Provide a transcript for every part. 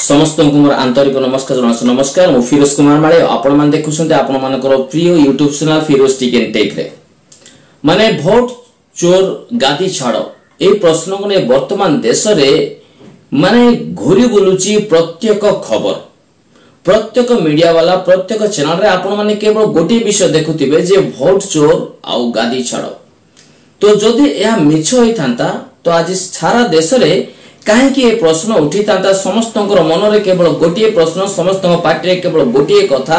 समस्त को मोर आंतरिक नमस्कार जनासु। नमस्कार मु फिरोज कुमार माळे। आपण मान देखुछन्ते आपण मानकर प्रिय YouTube channel Firoz tech and tech रे माने भोट चोर गादी छाड़ो ए प्रश्न को ने वर्तमान देश रे माने घुरी बुलुची प्रत्येक खबर प्रत्येक मीडिया वाला प्रत्येक चैनल रे आपण माने केवल गोटी विषय देखुथिबे जे भोट चोर आउ गादी छाड़ो। तो जदि यह मिछ होई थांता तो आज सारा देश रे कहीं ये प्रश्न उठी था समस्त मन रे केवल गोटे प्रश्न समस्त पार्टी केवल गोटे कथा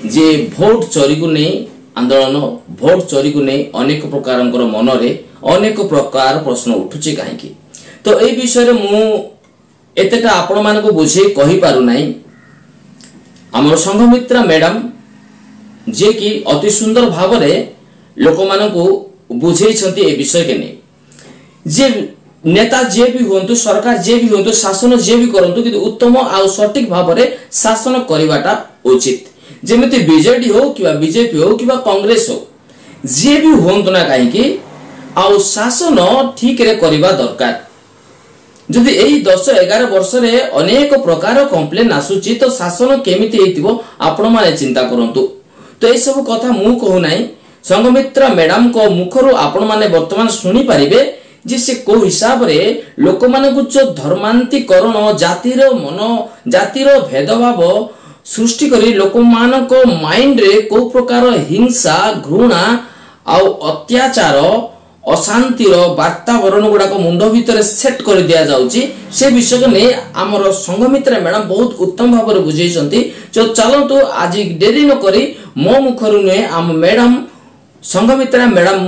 जे भोट चोरी को नहीं आंदोलन भोट चोरी को नहीं अनेक प्रकार मन रे अनेक प्रकार प्रश्न उठुची कहीं। तो ए विषय रे मु एतेटा आपण मान को बुझे कहि पारु नाही। हमर संघमित्रा मैडम जे कि अति सुंदर भाव रे लोक मान को बुझे छथि ए विषय के नहीं जे नेता जे भी होंतु सरकार जे भी होंतु शासन जे भी करंतु कि उत्तम आ सटीक भाव रे शासन करिवाटा उचित। जेमिति बीजेडी हो किबा बीजेपी हो किबा कांग्रेस हो जे भी होंतु ना काहे कि आ शासन ठीक रे करिवा दरकार। जदि एही 10-11 वर्ष रे अनेक प्रकार कंप्लेन आसुची तो शासन केमिति हेतिबो आपण माने चिंता करंतु। तो ए सब कथा मु कहू नाही संघमित्रा मैडम को मुखरु आपण माने वर्तमान सुनी परिबे जे से को हिसाब रे लोक मान को जो धर्मांतीकरण जातिर मन जातिर भेदभाव सृष्टि करी लोक मान को माइंड रे को प्रकार हिंसा घृणा आउ अत्याचार अशांतिर वातावरण गुडा को मुंड भीतर सेट कर दिया जाउची से विषय को ने हमर संघमित्रा मैडम बहुत उत्तम भाव रे बुझेइछंती। जो चलंतु आज देरी न करी मो मुखरु ने हम मैडम संघमित्रा मैडम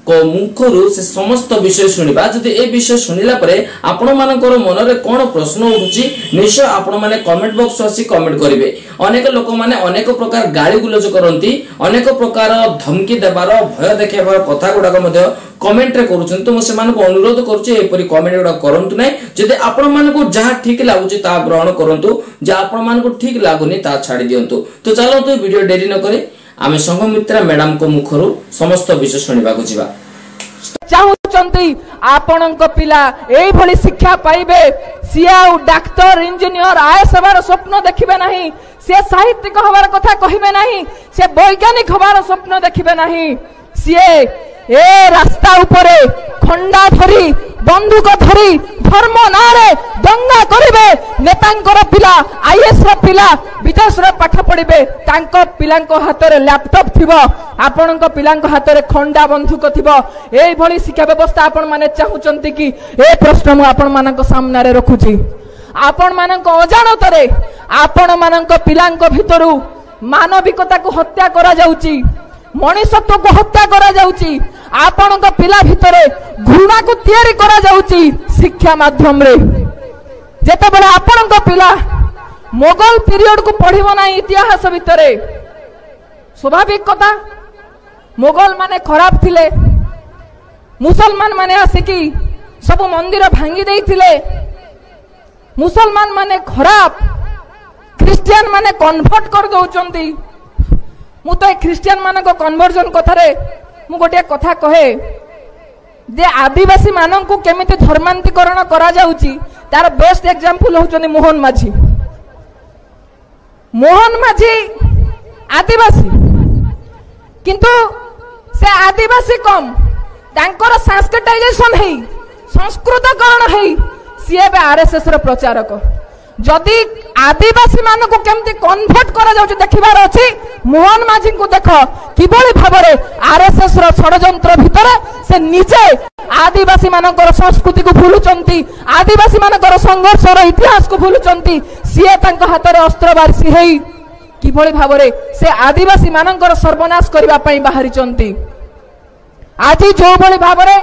को मुखरु से समस्त विषय सुनिबा। जदि ए विषय सुनिला परे आपण मानकर मन रे कोन प्रश्न उठुची निश्चय आपण माने कमेंट बॉक्स आसी कमेंट करिवे। अनेक लोक माने अनेक प्रकार गाली गुलज करंती अनेक प्रकार धमकी देबार भय देखेबार कथा गुडा को मध्ये कमेंट रे करूछन। तो मु से मान को अनुरोध करूची एपरि कमेंट गुडा करंतु नै। जदि आपण मान को जहा ठीक लागुची ता ग्रहण करंतु जा आपण मान को ठीक लागुनी ता छाडी दियंतु। तो चलो तो वीडियो डेरी न करे आमे संघमित्रा मैडम को मुखरु समस्त विषय सुनिबा को जिबा। चाहूचंती आपणक पिला एई भली शिक्षा पाइबे सिया डाक्टर इंजीनियर आईएएस हबार स्वप्न देखिबे नाही से साहित्यिक हबार कथा कहिबे नाही से वैज्ञानिक हबार स्वप्न देखिबे नाही सिए ए रास्ता उपरे खंडा धरी बंदूक धरी धर्म नारे दंगा करिवे नेतांकर पिला आईएएस र पिला विदेश रे पाठ पढ़िबे तांको पिलांको हाथ रे लैपटॉप थिबो आपणको पिलांको हाथ रे खंडा बंदूक थिबो। एई भली शिक्षा व्यवस्था आपण माने चाहूचंती कि ए प्रश्न मु आपण मानक सामने रे रखुची। आपण मानक अजाणत रे आपण मानक पिलांको भितरु मानविकता को हत्या करा जाउची मनुष्यत्व को हत्या करा जाउची आपणक पिला भितरे घृणा को तैयारी करा जाउची शिक्षा माध्यम रे। जेते बेले आपणक पिला मोगल पीरियड को पढ़िबो ना इतिहास भितरे स्वाभाविक कथा मोगल माने खराब थिले मुसलमान माने आसिकी सब मंदिर भांगी देइथिले मुसलमान माने खराब क्रिश्चियन माने कन्वर्ट कर दउचंती। मु तो क्रिश्चियन मान को कन्वर्जन कथा रे मु गोटे कथा कहे जे आदिवासी मानन को केमिति धर्मांतरीकरण करा जाउची तार बेस्ट एग्जांपल होचनी मोहन माझी। मोहन माझी आदिवासी किंतु से आदिवासी कम तांकर संस्कृताइजेशन हेई संस्कृतकरण हेई सीए बे आरएसएस रो प्रचारक। जदि आदिवासी मान को केमती कन्वर्ट करा जाउची देखिबार अछि मोहन माझी को देख किबळी भाबरे आरएसएस रो षडयंत्र भितर से निजे आदिवासी मानकर संस्कृति को भूलुचंती आदिवासी मानकर संघर्ष रो इतिहास को भूलुचंती सिए तांको हाथ रे अस्त्र बारिसी हेई किबळी भाबरे से आदिवासी मानकर सर्वनाश करिवा पई बाहरिचंती। आज जो बळी भाबरे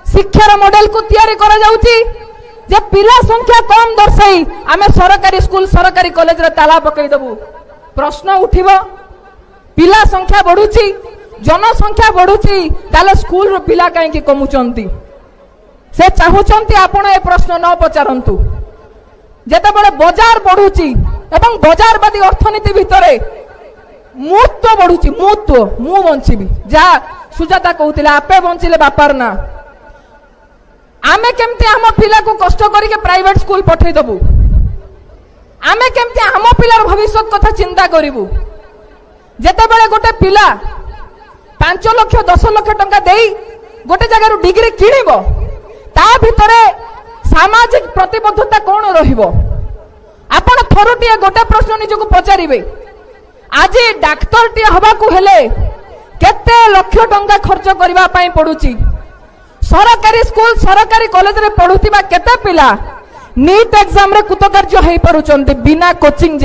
शिक्षार मॉडल को तैयारी करा जाउची जे पिला संख्या कम दर्शाई आमे सरकारी स्कूल सरकारी कॉलेज रे ताला पकई दबु प्रश्न उठिबो पिला संख्या बढ़ुची जनसंख्या बढ़ुची ताले स्कूल रो पिला काहे कि कमुचंती से चाहूचंती आपण ए प्रश्न न पचारंतु। जेते बळे बाजार बढ़ुची एवं बाजारवादी अर्थनीति भितरे मूत्व बढ़ुची मूत्व मु बंचिबी जा सुजाता कहउतिला आपे बंचिले बापार ना आमे केमते आम पिला को कष्ट करके प्राइवेट स्कूल पठे दबु आमे केमती आम पिलार भविष्य कथा चिंता करिवु जेतेबेले गोटे पिला 5 लाख 10 लाख टंका देई गोटे जगह डिग्री किणिबो ता भितरे सामाजिक प्रतिबद्धता कौन रहिबो आपण थरुटिए गोटे प्रश्न निजको पचारिबे आज डाक्टर टी हवा को हेले केते लक्ष टंका खर्च करबा पई पडुची सरकारी स्कूल सरकारी कॉलेज रे पढुतिबा केते पिला नीट एग्जाम रे कृतकार्य हेई परुचंती बिना कोचिंग जाय।